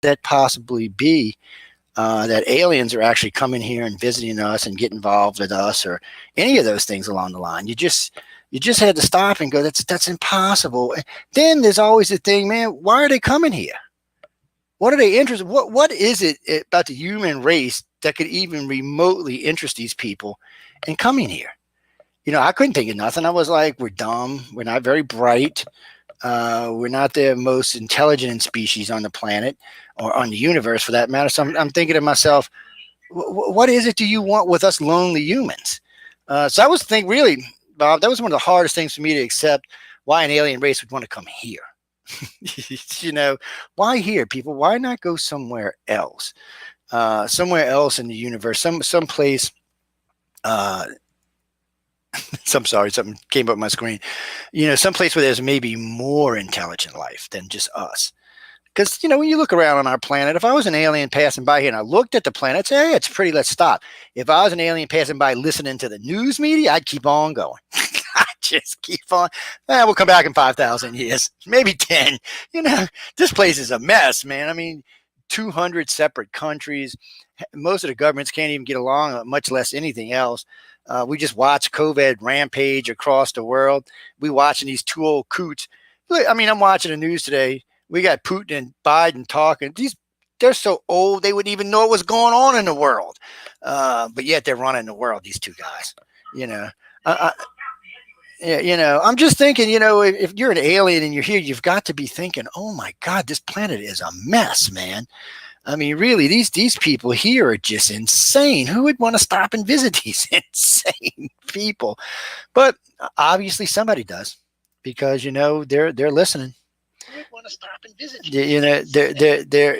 that possibly be that aliens are actually coming here and visiting us and get involved with us or any of those things along the line? You just had to stop and go, that's impossible. Then there's always the thing, man, why are they coming here? What are they interested? What is it about the human race that could even remotely interest these people in coming here? I couldn't think of nothing. I was like, we're dumb. We're not very bright. We're not the most intelligent species on the planet or on the universe for that matter. So I'm thinking to myself, what is it do you want with us lonely humans? So I was thinking, really, Bob, that was one of the hardest things for me to accept, why an alien race would want to come here. Why here, people? Why not go somewhere else? Somewhere else in the universe, some place. I'm sorry, something came up on my screen. Someplace where there's maybe more intelligent life than just us. Because, when you look around on our planet, if I was an alien passing by here and I looked at the planet, I'd say, hey, it's pretty, let's stop. If I was an alien passing by listening to the news media, I'd keep on going. I'd just keep on. We'll come back in 5,000 years, maybe 10. This place is a mess, man. I mean, 200 separate countries. Most of the governments can't even get along, much less anything else. We just watch COVID rampage across the world. We watching these two old coots. I'm watching the news today. We got Putin and Biden talking. They're so old they wouldn't even know what was going on in the world. But yet they're running the world, these two guys. I'm just thinking, if you're an alien and you're here, you've got to be thinking, oh my God, this planet is a mess, man. I mean, really, these people here are just insane. Who would want to stop and visit these insane people? But obviously somebody does, because they're listening. Who would want to stop and visit? They're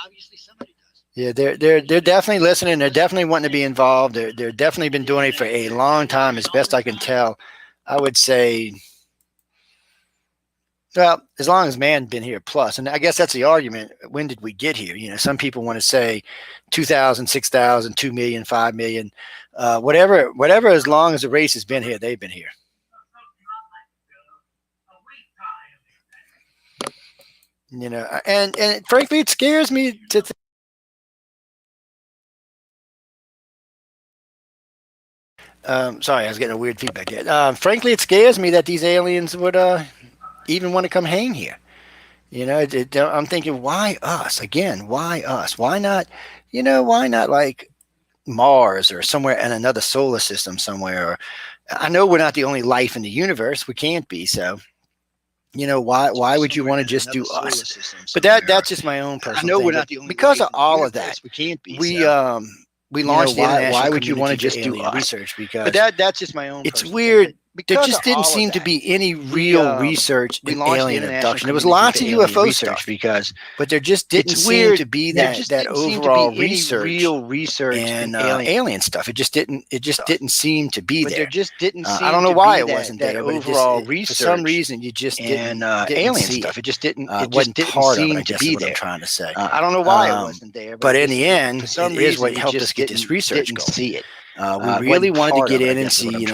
obviously somebody does. Yeah, they're definitely listening. They're definitely wanting to be involved. They're definitely been doing it for a long time, as best I can tell. I would say, well, as long as man's been here plus. And I guess that's the argument. When did we get here? Some people want to say 2,000, 6,000, 2 million, 5 million, whatever, as long as the race has been here, they've been here. And frankly, it scares me to sorry, I was getting a weird feedback here. Frankly, it scares me that these aliens would even want to come hang here. I'm thinking, why us? Again, why us? Why not, why not like Mars or somewhere in another solar system somewhere? Or, I know we're not the only life in the universe. We can't be. So, why would you want to just do us? But that's just my own personal thing. I know we're not the only because of all of that. We can't be. We launched the international. Why would you want to just do research? Because that's just my own. It's weird. There just didn't seem to be any real research in alien abduction. There was lots of UFO stuff, but there just didn't seem to be that overall real research in alien stuff. It just didn't seem to be there. But there just didn't seem. I don't know why it wasn't there. Overall research for some reason you just didn't alien stuff. It just didn't. It wasn't part of it. I guess is what I'm trying to say. I don't know why it wasn't there. But in the end, it is what helped us get this research going. See it. We really wanted to get in and see,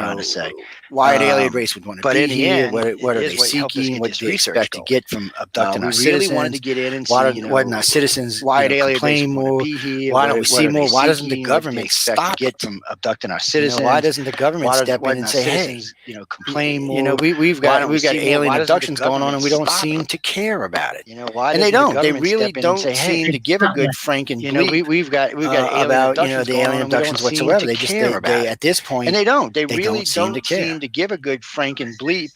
why an alien race would want to be here. What are they seeking? What do they expect to get from abducting our citizens? We really wanted to get in and see, why didn't our citizens complain more? Why don't we see more? Why doesn't the government stop get from abducting our citizens? Why doesn't the government step in and say, hey, complain more? We've got alien abductions going on and we don't seem to care about it. And they don't. They really don't seem to give a good franken bleep. We've got about the alien abductions whatsoever. They just they at this point, and they don't. They really don't seem to give a good franken bleep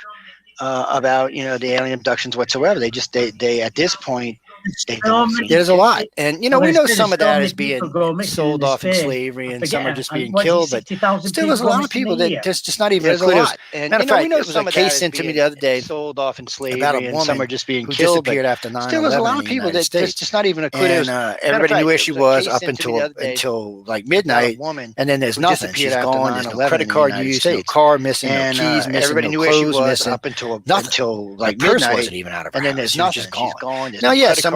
about the alien abductions whatsoever. They at this point. There's a lot, and we know some of that is being sold off in slavery, and some are just being killed. But still, there's a lot of people that just not even a clue. Matter of fact, there was a case sent to me the other day, sold off in slavery, about a woman, and some are just being killed. Disappeared after 9/11. Still, there's a lot of people that just not even a clue. And everybody knew where she was up until like midnight, and then there's nothing. She's gone. There's no credit card use, no car missing, no keys missing, everybody knew where she was up until like midnight. Purse wasn't even out of her house. And then there's nothing. She's gone. Now, yes, some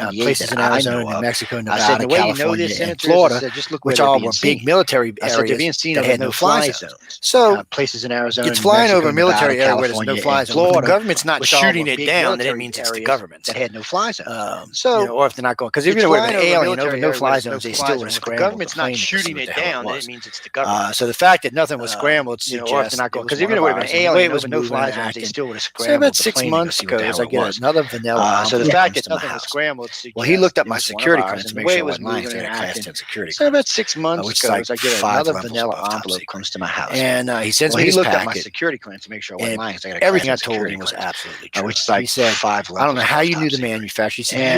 78 places that in I Arizona, know New of. Mexico, I said, Nevada, the way you know California, this, and senators, I Florida, said, just look where which they're all being were big seen. military I said, they're being areas seen that over had no fly no-fly zones. zones. So Places in Arizona, it's New flying Mexico, over a Nevada, military area where there's no California, fly and zone. If the Florida, government's not which all shooting were it big down, then it military means it's the areas government's. that had no fly zones. You So know, or if they're not going, because if it's it would have been flying an over a alien over military no area where fly there's no zones, they fly still would have zone. If the scrambled the government's not plane to see shooting what it the hell it down, then it was. means it's the government. So the fact that nothing was scrambled You know, or if they're suggests not it going, was because one even if of it would have ours. been And the way it alien was over no moving fly and zones, they acting. still would have So about scrambled the 6 plane to go months see what the goes, hell I it get was. another vanilla So the envelope fact comes that to my nothing was house. scrambled Well, he looked suggests up it my was one of security ours, clearance and to the make way sure it I was wasn't lying, because moving I and had a class acting. 10 security So about clearance, 6 months which is like goes, I get 5 another levels vanilla above top envelope secret. comes to my house. And he sends Well, me he this looked at my packet, security clearance to make sure I wasn't and lying, because I got a class everything 10 I told security him was clearance, absolutely true. which is He like said, 5 I don't know levels how above you knew top the secret. manufacturer. He said, you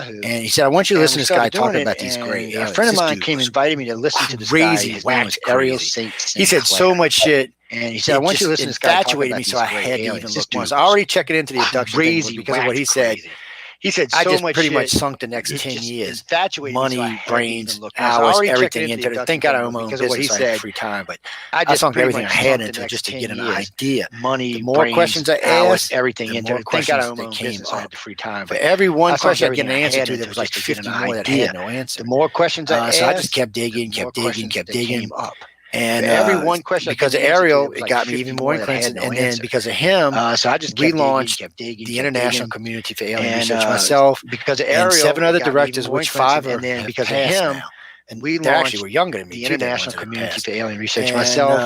Yahoo. And he said, I want you to And listen we to this guy started doing talking it, about these great and a aliens. friend of This mine dude came and was invited me to listen to this guy. crazy. His Man name was was Ariel crazy. Saint He said Sinclair. so much shit. And he said, I It want you just to listen to this guy talk infatuated about me, so these I great had to aliens. even This look more. dude So I was already checking into the abduction thing, but crazy, because of what he said, crazy. He said I so just much pretty shit. much sunk the next It 10 just years, infatuated me, so I money, had to brains, even look more. So I hours, already checked everything into the into it. abduction Thank God I thing, own but my own because of what he business, so I had said, free time. But I I just sunk pretty everything I much had sunk the into it next just to 10 get an years. idea. Money, The more brains, questions I hours, asked, everything the into more it. Thank God I questions own my they own came business, so I had up. the free time. For But every I one sunk question I get everything an I answer had to, there into it was just like to get an 50 more that had idea. no answer. The more questions I So I just asked, kept digging, the more kept digging, questions kept that digging. came up. And For every one question I because get of an answer to, there Ariel, was it like got me 50 even more more that had increased. no And then answer. because of him, So I just we kept digging, launched kept digging, the kept International digging. Community for Alien And Research, myself because of and Ariel, 7 it other got me even directors, more which 5 inclined. And then have because of passed him, now. And we they actually launched were younger than me, the too, the ones International that have Community passed. for Alien Research. And Myself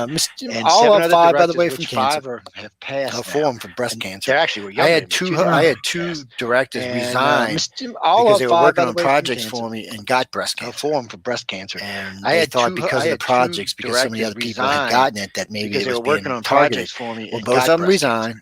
and all 7 of other 5, by the directors, way, from which cancer. 5 have passed now. 4 from breast And cancer. they actually were I younger had than me. two. 2 of them I had passed. 2 directors And resign all because of they were 5, working by the on way, from projects cancer. for me and got breast cancer. 4 of them for breast cancer. And I they had thought 2. because I of the had 2 projects, because so many directors other people had resign gotten it, that maybe because it they was were working being on targeted. projects for me Well, and both got of them breast cancer. resigned.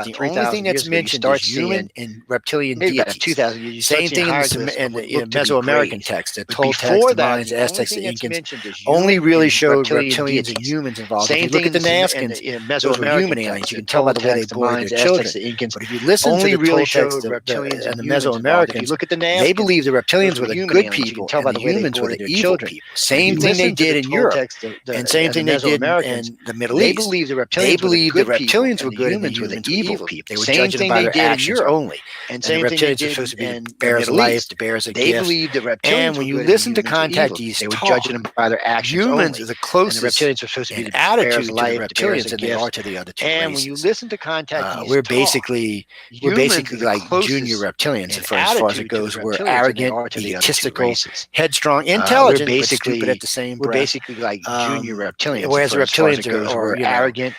that, the only thing 3,000 that's years ago, you mentioned start is human seeing and reptilian maybe about deities. 2,000 years, you start Same seeing thing in hieroglyphs in what the look to be Mesoamerican grays. text, the But Toltecs, before the that, Mayans, the the only Aztecs, thing the that's Incans, mentioned is only human really and showed reptilian reptilians and deities. humans involved. If you Same look thing at the in Nazcans, the those were Mesoamerican human text, aliens. You the can tell by the way they Toltecs, the boarded their Mayans, the Aztecs, children. the Incans. But if you listen to Only the really Toltecs showed reptilians and and the humans involved. If you Mesoamericans, look at the they Nazcans, believed the those reptilians were were the human good aliens. You can people tell and by the the way they humans were the boarded their evil children. people. But if Same you thing they listen to did the in Europe, Toltecs and same and the thing they did Mesoamericans, in the Middle they East. believed the They reptilians were the believed the good people reptilians were and the good and the humans were the humans were evil evil. people. They were Same judged thing by they their did in actions Europe, only. and And the same thing they reptilians were did supposed to be the in the bearers of Middle life, East. the bearers of They gifts. believed the And reptilians were when you good and the listen to humans were evil. contactees They were talk, judging them by their actions humans only. are the And the closest reptilians were supposed to be in the bearers of attitude to the life, the bearers reptilians of than they are gifts. to the other two And when you races. listen to contactees We're talk, basically we're humans are basically the like junior closest reptilians in as far as it attitude to the goes. We're reptilians than they arrogant, are to the other two egotistical, races. headstrong, We're intelligent, but stupid at basically the same we're breath. basically like junior reptilians Whereas the as far as reptilians it goes. are We're arrogant,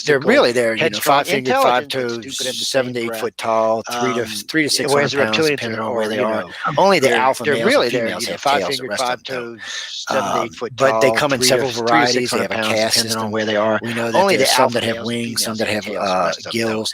they're egotistical, really they're headstrong, 5-fingered, five intelligent, but toes, stupid at the 7 same to 8 breath. foot tall, 3 to 6 Whereas hundred the pounds, reptilians depending on where are, they are. Only the alpha they're males and really they're females have five tails. The fingered, rest of five them don't. toes, 7 to 8 foot But they tall, come in several three to six varieties. They hundred have a pounds, caste depending on system. where they are. We know that Only there's the some alpha that have males and wings, some females that have have tails. The rest of them don't. gills.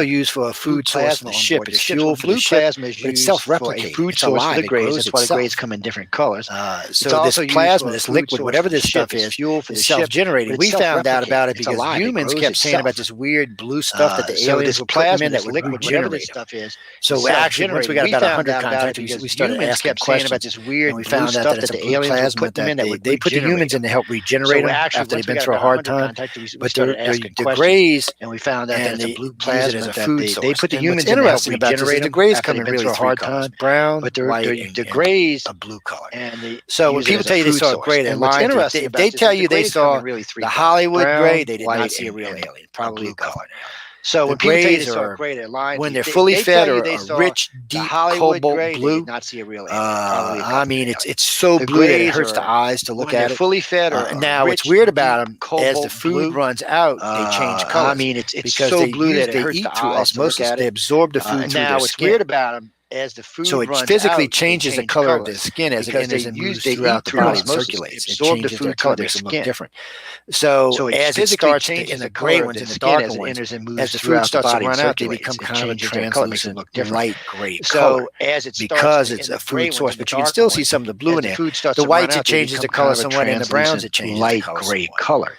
also used for a blue food source for plasma the on ship. board It's their ships. fuel Well, for the blue ship, plasma is but it's used for a self-replicating. food It's source for alive. the It grays. grows That's why the itself. grays come in different colors. It's So this also used plasma, for a this food liquid, source whatever for the this ship. stuff It's is fuel for the ship, self-generated. but We it's found out about it self-replicating. It's because alive. It humans grows kept saying about itself. this weird blue stuff that the So aliens this were putting them plasma, in that this would liquid, whatever this regenerate them. stuff is So actually, once we self-generated. got We about found 100 out about it contacts, we because started humans asking kept saying about questions, this and weird we blue found out that stuff it's that a the blue aliens would plasma put them that in that would they put the regenerate humans in them. to help regenerate So them actually, after they've once we been got through a about hard 100 time. contacts, we But started asking the questions, Greys, and we found out that and it's a they blue use it as plasma a that food they source. put the And what's humans in to help interesting about this is regenerate the them Greys after come they've in been really through a three hard colors: time. brown, But white, the and Greys, a blue color. and they So when use it people as a tell you they food saw a source. gray, they're And what's lying to you. interesting If they about this tell is the you they Greys come in saw really three the colors: Hollywood gray, brown, they did not white, see a real and alien, a a blue blue color. colored alien. So The when people tell you they Greys saw a are, gray, they're lying to when you. they're If fully they tell fed, you are they a saw rich, the deep Hollywood cobalt gray, they blue. did not see a real alien, probably a I mean, government alien. it's so The blue that it Greys hurts the are, eyes to look when they're at it. fully fed, are Now, what's rich, weird deep about them, as the cobalt food blue. runs out, they change I colors mean, it's because so blue that it they hurts eat the through eyes to look osmosis. at They it. absorb the food And through their now what's skin. weird about them, as the So food it runs physically out, they changes the change color of their colors skin as it because enters and moves they throughout eat the through body and osmosis. They circulates. It absorb the changes their food color, through their makes them look skin. different. So So it as it physically starts changes in the the gray color of ones their and the skin darker as it ones, enters and as moves the food throughout the starts to body and run out, they circulates. become It kind of a changes their color, makes them translucent look different. light gray color So as it starts because it's in a the gray food ones source. and the But you can darker still see ones, some of the blue as in the there. food starts The to run whites, it out, they changes the become kind color of a somewhat, and the browns, translucent it changes the light color gray somewhat. color.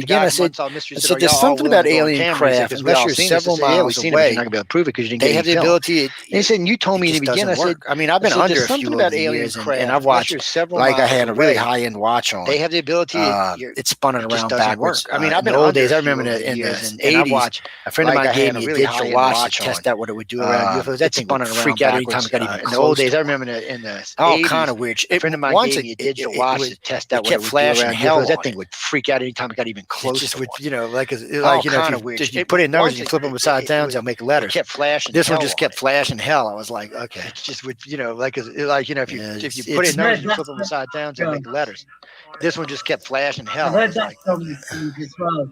beginning. I said, there's something about alien craft, unless you're several miles away. You're not gonna be able to prove it because you didn't They get have the any film. ability. And he said, and you told me in the beginning. I said, I mean, I've been under a few over the years, and I've watched. Like I had a really high-end watch on. They have the ability. It's spinning around backwards. I mean, I've been in the old under days. a I few remember over the in years, the and I've 80s. watched. A friend of mine I gave had a me a really digital high-end watch to on. test out what it would do around UFOs. That thing would freak out anytime it got even in the close. old days, to I it. remember in the All 80s, kind of weird. a friend of mine Once gave me a digital it watch would- to test out it what it kept would do flashing around hell UFOs. That on thing it. would freak out anytime it got even It close just to would, one. you know, like All if kind you, of weird if you shit. put in numbers Once and you it- flip them upside down, they'll make letters. It kept flashing. This one hell just on kept it. flashing hell. I was like, okay. It just would, you know, if you put it's- in numbers and you Yeah, flip them upside down, they'll make letters. This one just kept flashing hell. I've I heard was that like, from things as well.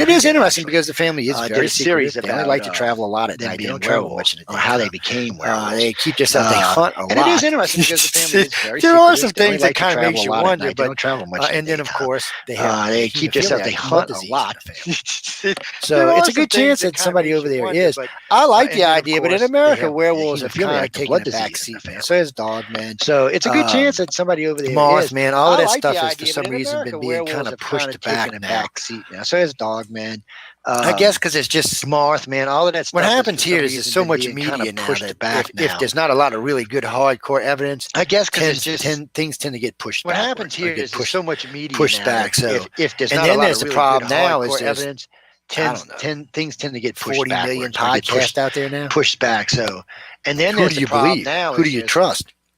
And it is interesting because the family is did very a series secretive. They only about, like to travel a lot at them night. They being don't travel werewolves, much in the or daytime. how they became werewolves. They keep themselves. They hunt a lot. And it is interesting because the family is very There secretive. are some They only things that like to kind of travel makes a you lot at wonder, night. They but don't travel much in and the then of daytime. course they have They keep themselves. They hunt a lot. So it's a good chance that somebody over there is. I like the idea, but in America, werewolves have kind of taken a back seat, man. So is Dogman, So it's a good chance that somebody over there is. Mothman, all of I that like the stuff has for idea, some but in reason been America, being kind werewolves of have pushed back taken a now. back seat now. So is Dogman. I guess because it's just Mothman, all of that stuff. what has happens for here some is there's reason so been much being kind media of now pushed that back if there's not a lot of really good hardcore evidence, I guess because it's just things tend to get pushed. what backwards happens or here get is there's pushed, so much media pushed now back. that So if there's and not then a lot there's of the really problem good now is hardcore there's evidence, I don't know things tend to get pushed 40 million backwards or get podcasts out there now. pushed back. So, and then Who there's do the you problem believe? now Who is do you there's- trust?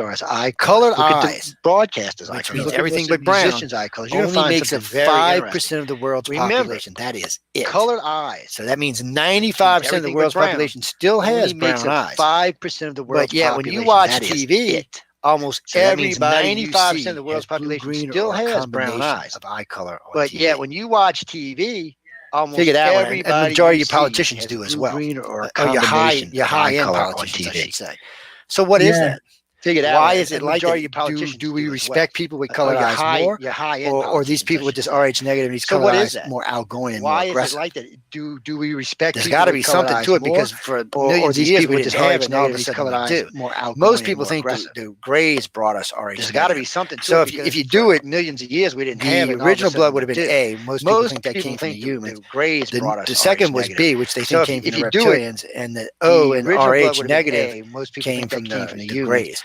stars' eye Colored colors. Look eyes, at the broadcasters' eye which colors. means Look everything at but most brown, musicians' eye colors. You're going to only find makes up something very interesting. 5% of the world's Remember, population. That is it. Colored eyes. So that means Which 95% means of the everything world's but brown population still has only makes brown up eyes. 5% of the world's But yet, when population. you watch That is TV, it. almost So that means everybody you 95% see of the world's has blue, population green, still or a has brown combination eyes. of eye color on But TV. yet, when you watch TV, almost Figure that one, everybody and the majority you of politicians see do has as blue, well. green, or a Your combination of eye high-end color on politicians, I TV. should say. So what is Yeah. that? Figure that Why way. is it And like majority that? of politicians Do we as respect well. people with colored your eyes high, more, your high-end or these politicians, people I with this should say. RH negative and these So colored what eyes is that? more outgoing and Why more is it aggressive? like that? Do we respect There's people got to with be colored something eyes to it more? because for or millions these of years people we with didn't this have RH it, and all of a negative, these sudden colored we eyes do. more outgoing Most and people more think aggressive. the Greys brought us RH There's got to be negative. something to So it. if you because do for it, millions of years we didn't have the it. And all of a original blood sudden would have we been do. A. Most people think that people came from the think humans. the Greys brought us The second RH was negative. B, which they So think came from if the you do it, reptilians, and the O the and original blood RH would have been negative A. Most people came think that from came from the the humans. Greys.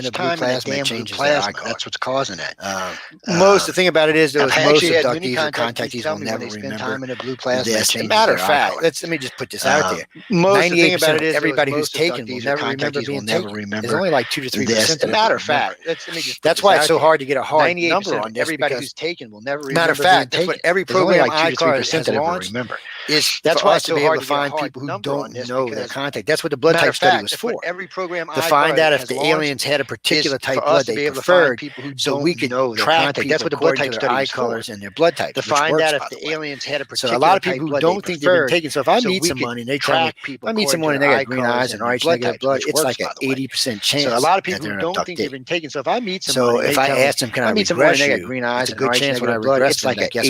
in the blue time in that plasma, it damn blue changes their plasma. ICAR. That's what's causing it. The thing about it is, though, I've is most actually had many abductees or contactees contactees tell will me when never they spend remember time in a blue plasma, it this. changes Matter of their fact, ICAR. let me just put this out there. The thing about 98% it of is, everybody who's most taken will abductees or never remember contactees being will never taken. There's remember only like 2 to 3% this. that Matter ever of fact, remember. let me just put That's this why out it's so there. hard to get a hard 98% number of on this. everybody Because who's taken will never matter of remember fact, being that's what taken. every There's only program like 2 to 3% ICAR has that ever launched remember. is That's for why us it's to so be able hard to to get a find hard people who number on don't this know their because contact. That's what the blood matter type of study fact, was that's what for. every program To find ICAR out if has the launched aliens had a particular is type for blood us to they be able to find preferred, people who so don't we could know their track contact. people That's what the blood according to type their study eye was for. colors and their blood type, To which find works, out by if the the way. aliens had a So a particular lot of type people who blood they don't think they've been preferred, taken. So if I so meet we could someone and they tell me, track if people I meet according to someone and their they eye got green colors eyes and and their RH blood negative types, blood, which it's works, like an by the way. 80% So a chance lot of that people they're who an don't think they've abductee. been taken. So if I meet So somebody and if they I tell me, ask them, can if I I meet somebody and regress they got you? green It's eyes a and good RH chance when I negative blood, regress it's them like that a guess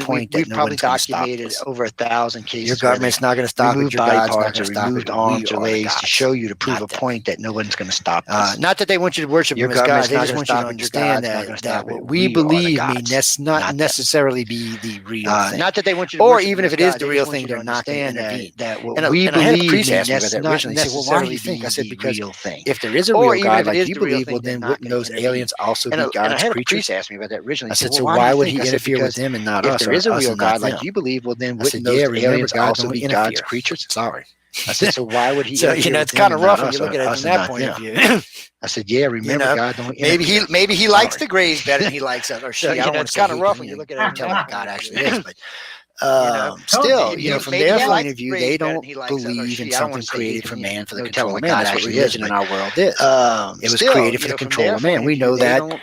then point that we've no probably one's going to stop documented this. over 1,000 cases. Your government's not going to stop it. Removed Your body God's not parts going or to stop removed it. arms We or are the legs to gods. show you, to prove Not a them. point that no one's going to stop this. Not that they want you to worship Your them as gods. government's They not just going to want you to stop it. Your understand God's not going to that stop it. what we We are the believe may gods, not not them. necessarily be the real thing. Not that they want you to Or worship even them if as it is God, the they real just want thing, you to they're not going to understand intervene. that what And we I had a believe priest may ask me about that not originally. He said, well, why do you necessarily think? I be said, the because real thing. if there is a Or real even God if it like is you the real believe, well, thing, they're then not wouldn't going to those intervene. aliens also be And I God's had a creatures? priest ask me about that originally. I He said, said, so well, why do why you would think? I he said, interfere with because them and not if us, there or is a us real and not God like them? you believe, well, then I said, wouldn't yeah, those remember, aliens God also don't be interfere. God's creatures? Sorry. I said, so why would he So, interfere with it's them kind of and not rough when us, you look or at it us from and that not point of them? view. I said, yeah, remember, God don't maybe interfere. he likes Sorry. the Greys better than he likes us, or she. So, I don't want it's to say kind he, of rough 'cause, when you look at you it can from tell that what point God of actually view. is, but Told you. from Maybe their he point likes of view, Grays they better than don't he likes us, or believe in she. I don't something want to say created he, for man for the no telling control of what man. God That's what actually is, religion in but our world is. It was still, created for the from control their of man. point of We view, know they that. don't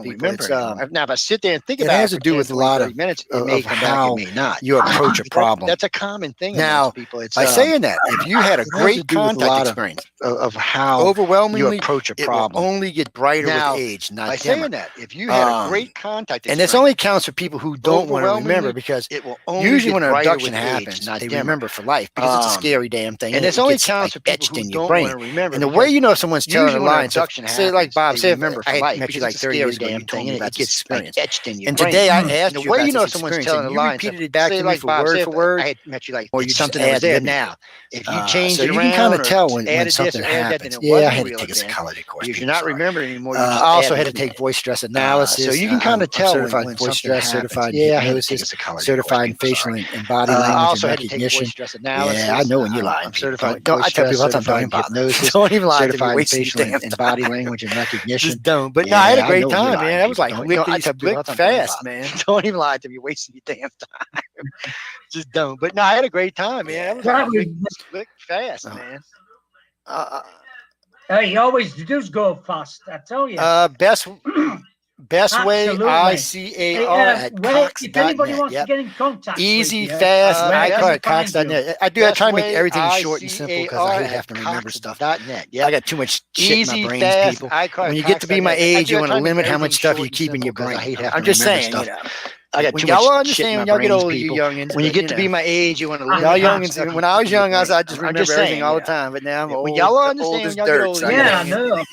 don't people. remember It's anymore. Now, if I sit there and think it about has it to for do 10, with a 20, lot 30 minutes, it of may come back, how it may not. you approach a problem. That's a common thing Now, amongst people. It's by saying that, if you had a it has to great do with a contact lot experience, of how you overwhelmingly, approach a it will problem. only get brighter Now, with age, by not saying dimmer. that, if you had a Um, great contact and this experience, only counts for people who don't want to remember, overwhelmingly, because it will only usually get when an brighter abduction with age, happens, not they dimmer. remember for life because it's a scary damn thing, And and this it only gets counts like for people etched who in your don't brain. want to remember. And the way because you know someone's telling a usually when an lie, so abduction say like happens, Bob, they say remember for I life met you because like it's a 30 scary years ago, and damn you told thing, me and about it this gets like experience. etched in your And brain. today I And asked the you way about you know this someone's experience, telling and a you lie and stuff, repeated it back say to me like for Bob word said, for word, I had met you like or it's you just something that was there. ad-libbed it. Now, if you change So it you can kind around of or tell when added this something or added that, then happens. it Yeah, I wasn't had a to real take a event. psychology course. Because you're People, not sorry. remembering anymore, you're I just also had to ad-libbing take it. voice stress So analysis. you can kind I'm of tell certified when voice something stress, happens. certified Yeah, I had to take a hypnosis, psychology course. certified in People, facial sorry. and body I language and also had to take voice recognition. stress Yeah, I analysis. know when you're lying, I'm people. certified in Don't. I voice tell stress, people all the time, don't certified even in bother. hypnosis, Don't even lie to me. certified You're in wasting facial your damn and time. body language and recognition. Just don't. But no, I had a Yeah, I great know when you're time, man. lying, That was people. like Don't, lickety I tell people all split the time, don't even fast, bother. man. Don't even lie to me. You're wasting your damn time. Just don't. But no, I had a great time, man. That was like That was, lick split fast, Uh, man. uh, he always does go fast, I tell you. best Bestway, Absolutely. ICAR at If anybody cox.net. wants to get in contact Easy, with you, fast, where can ICAR they at find you? cox.net. I try to make everything short and simple because I hate having to remember stuff. .net. I got too much shit in my Easy, brains, fast, people. ICAR When you get to be my age, you want to limit how much stuff you keep in your brain. I'm just saying, you know. I got When too y'all much understand, shit in when my y'all get brains, older, you people. youngins. When you but, get to be my age, you want to limit y'all how youngins. much stuff When you I keep was in your young, I brain. just I'm remember just everything saying, all you the know. time. But now I'm When old, y'all old understand, as when y'all get dirt. older, So I Yeah, I gotta know.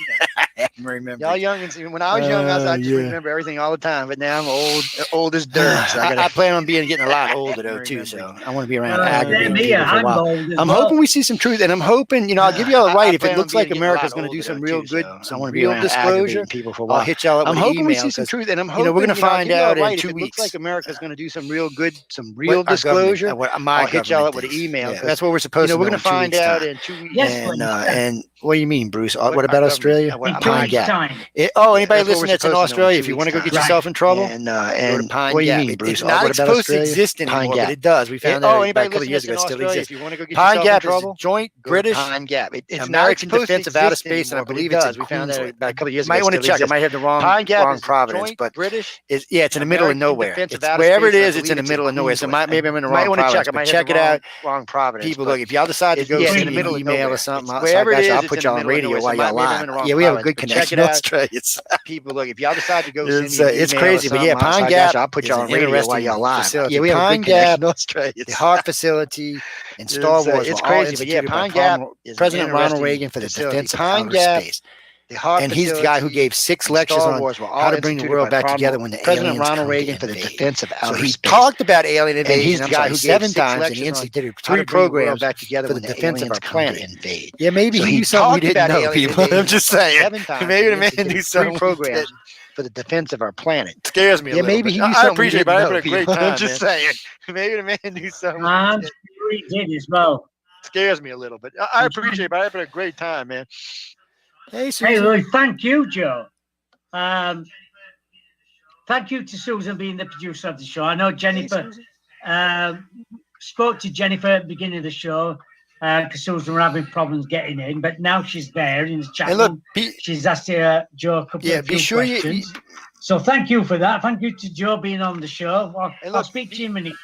remember. y'all youngins. When I was young, I just remember everything all the time. But now I'm old as dirt. So I plan on getting a lot older though too. So I want to be around Same aggravating here. people for a I'm while. old as I'm well. hoping we see some truth, and I'm hoping, I'll give y'all a right. If it looks like America's going to do some real good, some real disclosure, people for a I'll while. hit y'all up I'm with an hoping we email see some because truth, and I'm hoping we're going to find out in 2 If it looks weeks. like America's going to do some real good, some What real our government, disclosure, what my I'll hit y'all government up with an thinks. email. Yeah, that's what we're supposed to we're know going in to 2 find weeks' out time. in 2 weeks. Yes, And please. and what do you mean, Bruce? What our about government- Australia? In 2 Pine weeks' Gap. time. Oh, anybody that's what we're listening that's in supposed to know in Australia, 2 if you want to go weeks' get time. yourself in trouble, And go to Pine what do you Gap. mean, Bruce? It's not What about supposed to Australia? exist Pine anymore, Gap. but it does. We found out about Anybody a couple of listening years that's ago, in it still Australia, exists. if you want to go get Pine yourself in Gap is trouble, joint go to British Pine Gap. It's American not supposed Defense to of Outer exist Space, and I anymore, but believe it it's in does. We found Queensland. out a couple of years You might ago. want to Still check. I exists. might have the wrong Pine Gap is Providence, joint but British. it's in the middle of American nowhere. Defense of It's Outer wherever it Space, and I is. It's in the believe middle of nowhere. So Queensland. maybe I'm in the You might wrong want to Providence, check. I but might check have it the out. wrong Providence. People, but look, if y'all decide to it's go in send the me middle an of email or nowhere. something, It's wherever it is. I'll It's put in y'all the on middle of radio nowhere. So while y'all maybe I'm live. in the wrong Yeah, we have a Providence, good but check connection it in out. Australia. People, look, if y'all decide to go send me an It's email or crazy, but yeah, something, Pine I Gap got you. I'll put is y'all an on radio while interesting y'all live. facility. Yeah, we have a Pine good connection Gap, in Australia. the Hart facility, and Star Wars It's were all crazy, but yeah, instituted by Pine Gap is an President Ronald interesting Reagan for the facility. defense of Pine outer Gap, space. the Hart And he's the guy who facility, gave 6 and lectures Star on Wars were all how to bring the instituted world by back together when the President aliens Ronald come Reagan to for the invade. defense of So outer he space. talked about alien And invasion. he's the guy who gave 7 6 times, and he lectures on instituted how to 3 bring the world programs back together for when the the defense of aliens our come to planet. invade. Yeah, maybe So he he knew something we talked didn't about know, alien people. I'm invasion just saying. 7 times. Maybe the and man instituted knew 3 something we programs didn't. for the defense of our planet. Scares me a Yeah, little. maybe But he knew I something we appreciate it, didn't but I know. had a great time, I'm just saying. Maybe the man knew something. I'm sure he did as well. Scares me a little, but I appreciate it. But I had a great time, man. Hey, Hey, Susan. Louis, thank you, Joe. Thank you to Susan being the producer of the show. I know Jennifer spoke to Jennifer at the beginning of the show because Susan were having problems getting in, but now she's there in the chat room. She's asked Joe a couple of few questions. So thank you for that. Thank you to Joe being on the show. I'll speak to you in a minute.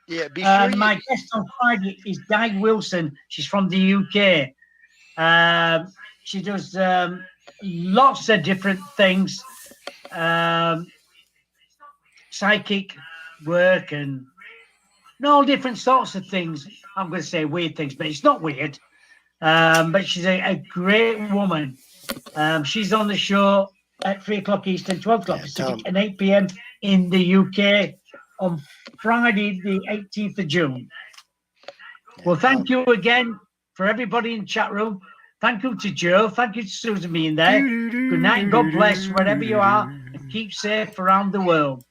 Yeah, be sure my guest on Friday is Di Wilson. She's from the UK. She does lots of different things, psychic work and all different sorts of things. I'm going to say weird things, but it's not weird. But she's a great woman. She's on the show at 3 o'clock Eastern, 12 o'clock Pacific, and 8 p.m. in the UK on Friday, the 18th of June. Well, thank you again for everybody in the chat room. Thank you to Joe. Thank you to Susan being there. Good night and God bless wherever you are, and keep safe around the world.